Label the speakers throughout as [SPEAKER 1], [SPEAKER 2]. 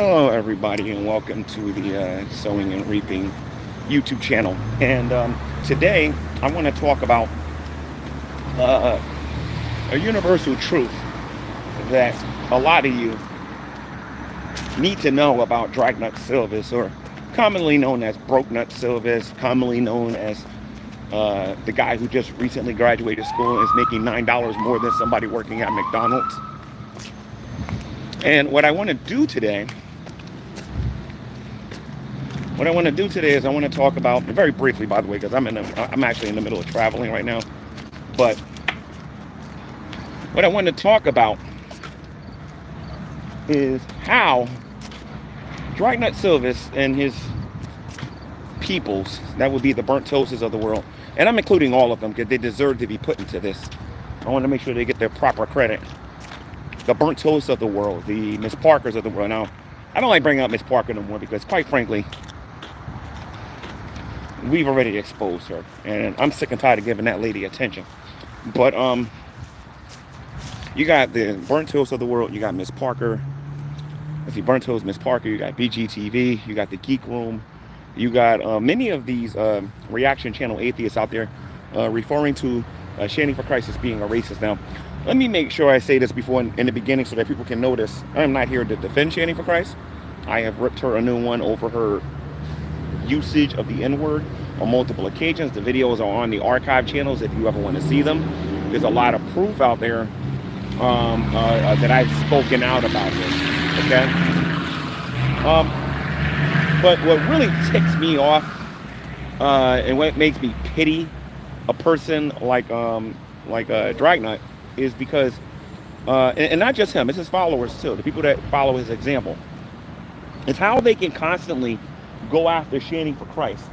[SPEAKER 1] Hello, everybody, and welcome to the Sowing and Reaping YouTube channel. And today, I want to talk about uh, a universal truth that a lot of you need to know about Dragnauct silvas, or commonly known as broke nut silvas, commonly known as the guy who just recently graduated school and is making $9 more than somebody working at McDonald's. And what I want to do today is I want to talk about, very briefly, by the way, because I'm actually in the middle of traveling right now. But what I want to talk about is how Dragnauct silvas and his peoples, that would be the burnt toasters of the world, and I'm including all of them because they deserve to be put into this. I want to make sure they get their proper credit. The burnt toast of the world, the Miss Parkers of the world. Now, I don't like bringing up Miss Parker no more because, quite frankly, we've already exposed her, and I'm sick and tired of giving that lady attention. But you got the burnt toast of the world. You got Miss Parker. Let's see, burnt toast, Miss Parker. You got BGTV. You got the Geek Room. You got many of these reaction channel atheists out there referring to Standing for Christ as being a racist. Now, let me make sure I say this before in the beginning so that people can notice. I am not here to defend Standing for Christ. I have ripped her a new one over her usage of the N-word on multiple occasions. The videos are on the archive channels if you ever want to see them. There's a lot of proof out there that I've spoken out about this. Okay. But what really ticks me off and what makes me pity a person like Dragnauct is because and not just him, it's his followers too, the people that follow his example. It's how they can constantly go after Standing for Christ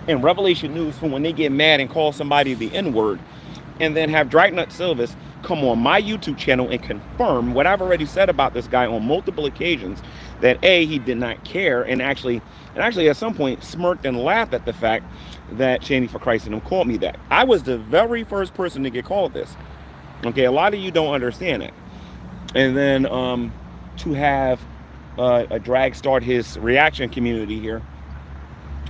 [SPEAKER 1] and Revelation News from when they get mad and call somebody the N-word, and then have Dragnauct silvas come on my YouTube channel and confirm what I've already said about this guy on multiple occasions, that A, he did not care, and actually at some point smirked and laughed at the fact that Standing for Christ and him called me that. I was the very first person to get called this. Okay, a lot of you don't understand it. And then to have a drag start his reaction community here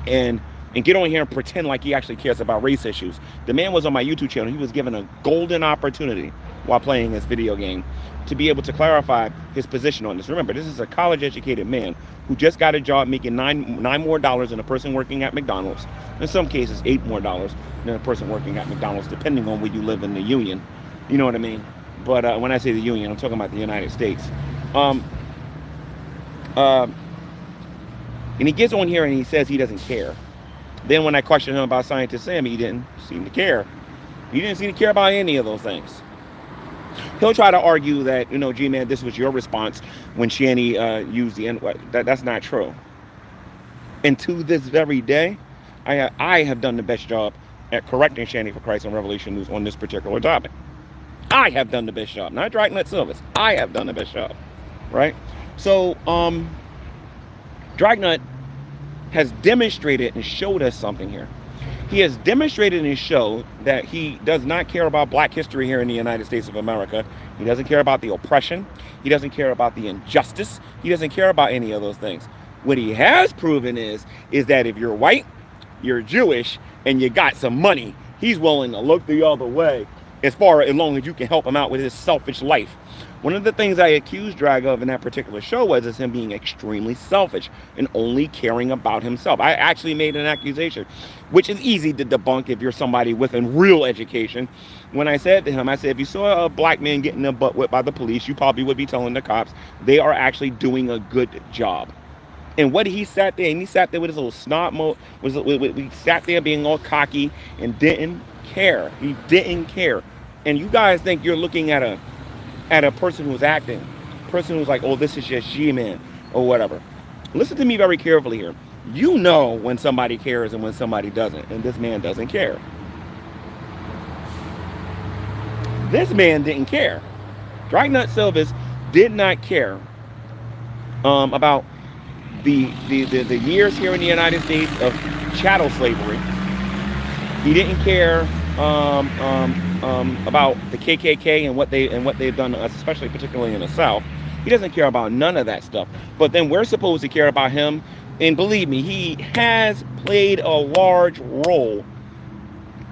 [SPEAKER 1] and get on here and pretend like he actually cares about race issues. The man was on my YouTube channel. He was given a golden opportunity while playing this video game to be able to clarify his position on this. Remember, this is a college-educated man who just got a job making nine more dollars than a person working at McDonald's. In some cases, $8 more than a person working at McDonald's, depending on where you live in the union. You know what I mean? But when I say the union, I'm talking about the United States. And he gets on here and he says he doesn't care. Then when I question him about Scientist Sam, he didn't seem to care. He didn't seem to care about any of those things. He'll try to argue that, G-Man, this was your response when Shanny used the N-word. That's not true. And to this very day, I have done the best job at correcting Shanny for Christ on Revelation News on this particular topic. I have done the best job. Not Dragnauct silvas. I have done the best job. Right? So, Dragnauct has demonstrated and showed us something here. He has demonstrated and showed that he does not care about black history here in the United States of America. He doesn't care about the oppression. He doesn't care about the injustice. He doesn't care about any of those things. What he has proven is that if you're white, you're Jewish, and you got some money, he's willing to look the other way as long as you can help him out with his selfish life. One of the things I accused Drag of in that particular show was him being extremely selfish and only caring about himself. I actually made an accusation, which is easy to debunk if you're somebody with a real education. When I said to him, I said, if you saw a black man getting their butt whipped by the police, you probably would be telling the cops they are actually doing a good job. And what he sat there with his little snot mode, he sat there being all cocky and didn't care. He didn't care. And you guys think you're looking at a person who's acting, a person who's like, oh, this is just G-Man or whatever. Listen to me very carefully here. You know when somebody cares and when somebody doesn't, and this man doesn't care. This man didn't care. Dragnauct silvas did not care about the years here in the United States of chattel slavery. He didn't care about the KKK and what they've done to us, especially particularly in the South. He doesn't care about none of that stuff. But then we're supposed to care about him. And believe me, he has played a large role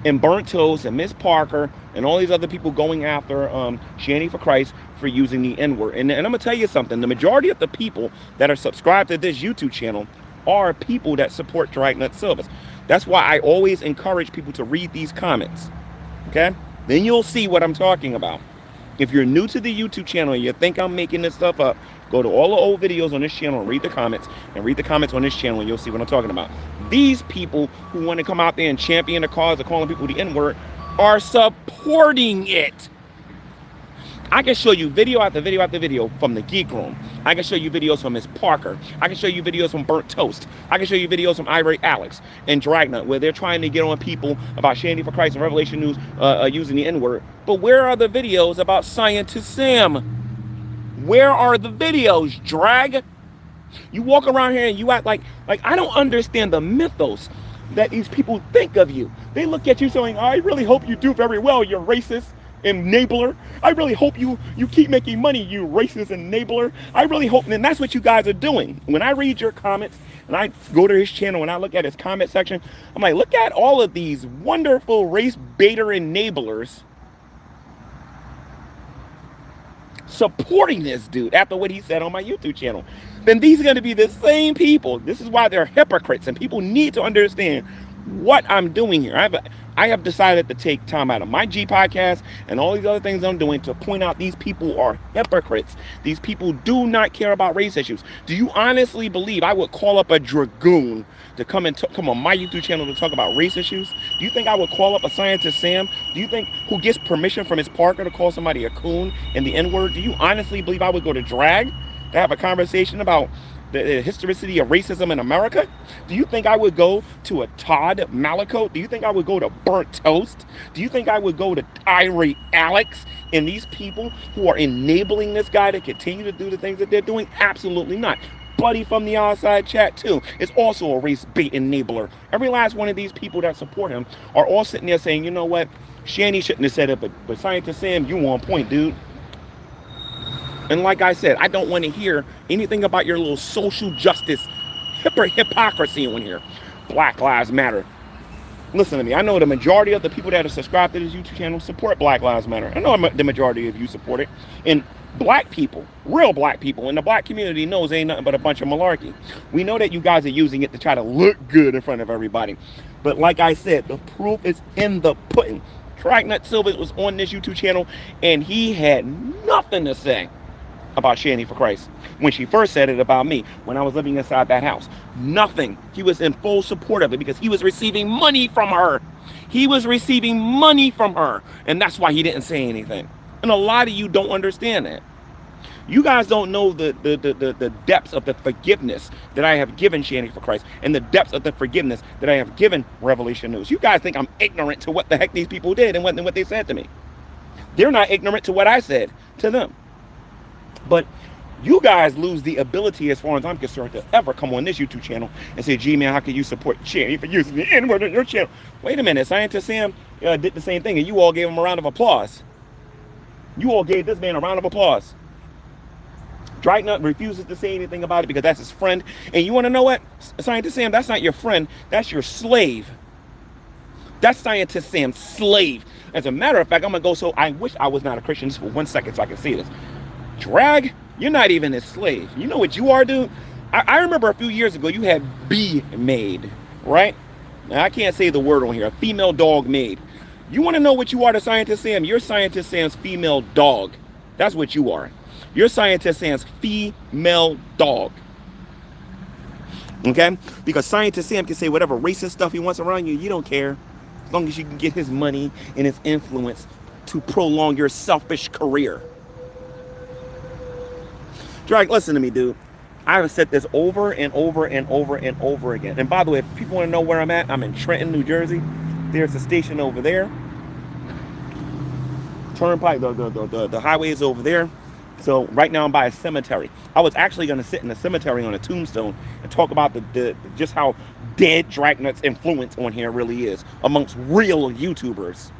[SPEAKER 1] in Burnt Toast and Miss Parker and all these other people going after Shanny for Christ for using the N-word. And I'm going to tell you something. The majority of the people that are subscribed to this YouTube channel are people that support Dragnauct Silvas. That's why I always encourage people to read these comments. Okay? Then you'll see what I'm talking about. If you're new to the YouTube channel and you think I'm making this stuff up, go to all the old videos on this channel and read the comments. And read the comments on this channel and you'll see what I'm talking about. These people who want to come out there and champion the cause of calling people the N-word are supporting it. I can show you video after video after video from the Geek Room. I can show you videos from Miss Parker. I can show you videos from Burnt Toast. I can show you videos from Irate Alex and Dragnauct, where they're trying to get on people about Shandy for Christ and Revelation News using the N-word. But where are the videos about Scientist Sam? Where are the videos, Drag? You walk around here and you act like I don't understand the mythos that these people think of you. They look at you saying, I really hope you do very well, you racist enabler. I really hope you keep making money, you racist enabler. I really hope, and that's what you guys are doing. When I read your comments and I go to his channel and I look at his comment section, I'm like, look at all of these wonderful race baiter enablers supporting this dude after what he said on my YouTube channel. Then these are going to be the same people. This is why they're hypocrites, and people need to understand what I'm doing here. I have decided to take time out of my G podcast and all these other things I'm doing to point out these people are hypocrites. These people do not care about race issues. Do you honestly believe I would call up a dragoon to come on my YouTube channel to talk about race issues? Do you think I would call up a Scientist Sam? Do you think who gets permission from Miss Parker to call somebody a coon and the N-word? Do you honestly believe I would go to Drag to have a conversation about the historicity of racism in America? Do you think I would go to a Todd Malico? Do you think I would go to Burnt Toast? Do you think I would go to Irate Alex and these people who are enabling this guy to continue to do the things that they're doing? Absolutely not. Buddy from the outside chat too is also a race bait enabler. Every last one of these people that support him are all sitting there saying, you know what, Shanny shouldn't have said it, but Scientist Sam, you on point, dude. And like I said, I don't want to hear anything about your little social justice hypocrisy on here. Black Lives Matter. Listen to me. I know the majority of the people that are subscribed to this YouTube channel support Black Lives Matter. I know the majority of you support it. And black people, real black people in the black community knows ain't nothing but a bunch of malarkey. We know that you guys are using it to try to look good in front of everybody. But like I said, the proof is in the pudding. Dragnauct Silvas was on this YouTube channel and he had nothing to say about Shanny for Christ when she first said it about me when I was living inside that house. Nothing. He was in full support of it because he was receiving money from her. He was receiving money from her, and that's why he didn't say anything. And a lot of you don't understand that. You guys don't know the depths of the forgiveness that I have given Shanny for Christ and the depths of the forgiveness that I have given Revelation News. You guys think I'm ignorant to what the heck these people did and what they said to me. They're not ignorant to what I said to them. But you guys lose the ability, as far as I'm concerned, to ever come on this YouTube channel and say, gee, man, how can you support Shanny for using the N-word on your channel? Wait a minute, Scientist Sam did the same thing, and you all gave him a round of applause. You all gave this man a round of applause. Dragnauct refuses to say anything about it because that's his friend. And you want to know what? Scientist Sam, that's not your friend. That's your slave. That's Scientist Sam's slave. As a matter of fact, I'm going to go so I wish I was not a Christian just for 1 second so I can see this. Drag, you're not even his slave. You know what you are, dude? I remember a few years ago you had bee maid, right? Now, I can't say the word on here. A female dog maid. You want to know what you are to Scientist Sam? You're Scientist Sam's female dog. That's what you are. You're Scientist Sam's female dog. Okay? Because Scientist Sam can say whatever racist stuff he wants around you. You don't care. As long as you can get his money and his influence to prolong your selfish career. Drag, listen to me, dude. I have said this over and over and over and over again. And by the way, if people want to know where I'm at, I'm in Trenton, New Jersey. There's a station over there. Turnpike, the highway is over there. So right now I'm by a cemetery. I was actually going to sit in the cemetery on a tombstone and talk about just how dead Dragnauct's influence on here really is amongst real YouTubers.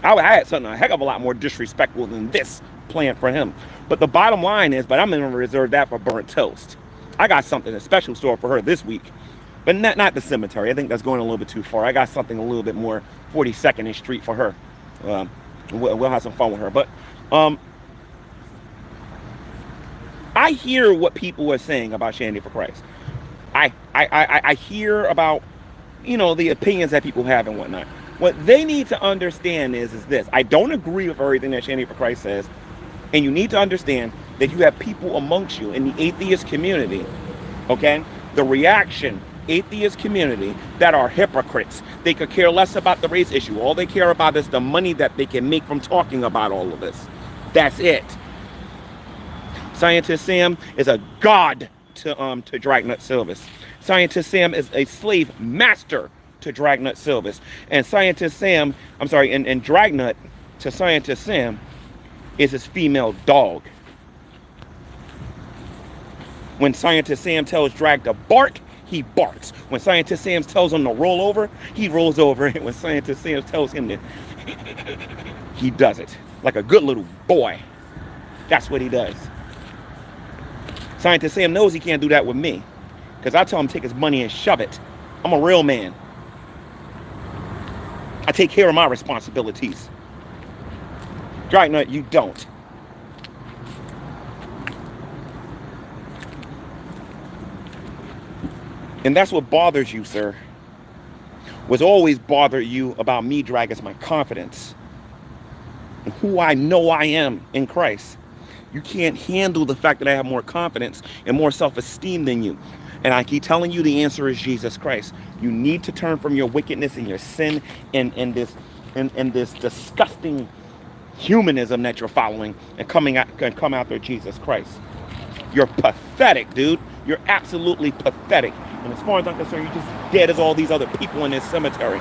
[SPEAKER 1] I would have had something a heck of a lot more disrespectful than this planned for him. But the bottom line is, but I'm going to reserve that for burnt toast. I got something a special store for her this week. But not the cemetery. I think that's going a little bit too far. I got something a little bit more 42nd and Street for her. We'll have some fun with her. But I hear what people are saying about Shandy for Christ. I hear about, the opinions that people have and whatnot. What they need to understand is this. I don't agree with everything that Shandy for Christ says. And you need to understand that you have people amongst you in the atheist community, okay? The reaction, atheist community, that are hypocrites. They could care less about the race issue. All they care about is the money that they can make from talking about all of this. That's it. Scientist Sam is a god to Dragnauct silvas. Scientist Sam is a slave master to Dragnauct silvas. And Scientist Sam, and Dragnauct to Scientist Sam is his female dog. When Scientist Sam tells Drag to bark, he barks. When Scientist Sam tells him to roll over, he rolls over. And when Scientist Sam tells him to, he does it. Like a good little boy. That's what he does. Scientist Sam knows he can't do that with me. Because I tell him to take his money and shove it. I'm a real man. I take care of my responsibilities. Dragnauct, you don't. And that's what bothers you, sir. What's always bothered you about me, Drag, is my confidence. And who I know I am in Christ. You can't handle the fact that I have more confidence and more self-esteem than you. And I keep telling you the answer is Jesus Christ. You need to turn from your wickedness and your sin and this disgusting humanism that you're following and come after Jesus Christ. You're pathetic, dude. You're absolutely pathetic. And as far as I'm concerned, you're just dead as all these other people in this cemetery.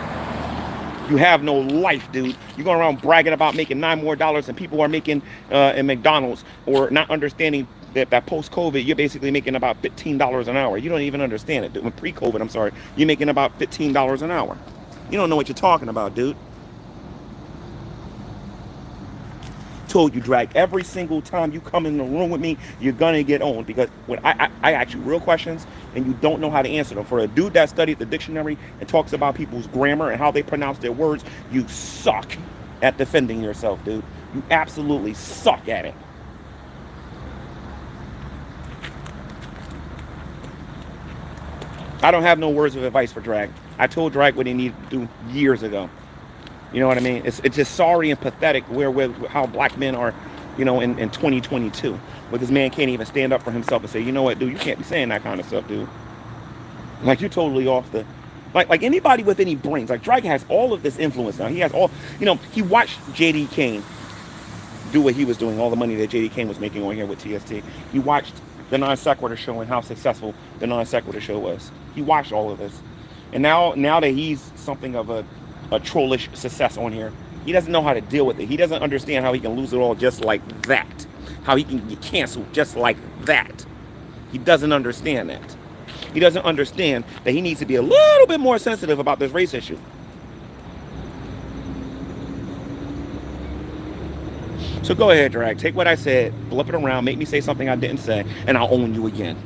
[SPEAKER 1] You have no life, dude. You're going around bragging about making $9 more than people are making in McDonald's, or not understanding that post-COVID, you're basically making about $15 an hour. You don't even understand it, dude. When pre-COVID, I'm sorry, you're making about $15 an hour. You don't know what you're talking about, dude. Told you, Drag, every single time you come in the room with me, you're gonna get owned, because when I ask you real questions and you don't know how to answer them. For a dude that studied the dictionary and talks about people's grammar and how they pronounce their words, you suck at defending yourself, dude. You absolutely suck at it. I don't have no words of advice for Drag. I told Drag what he needed to do years ago. You know what I mean? It's just sorry and pathetic how black men are, in 2022. Where this man can't even stand up for himself and say, you know what, dude, you can't be saying that kind of stuff, dude. Like, you're totally off the... Like anybody with any brains. Like, Dragon has all of this influence now. He has all... he watched J.D. Kane do what he was doing, all the money that J.D. Kane was making on here with TST. He watched the Non Sequitur show and how successful the Non Sequitur show was. He watched all of this. And now that he's something of a trollish success on here, he doesn't know how to deal with it. He doesn't understand how he can lose it all just like that. How he can get canceled just like that. He doesn't understand that. He doesn't understand that he needs to be a little bit more sensitive about this race issue. So go ahead, Drag. Take what I said, flip it around, make me say something I didn't say, and I'll own you again.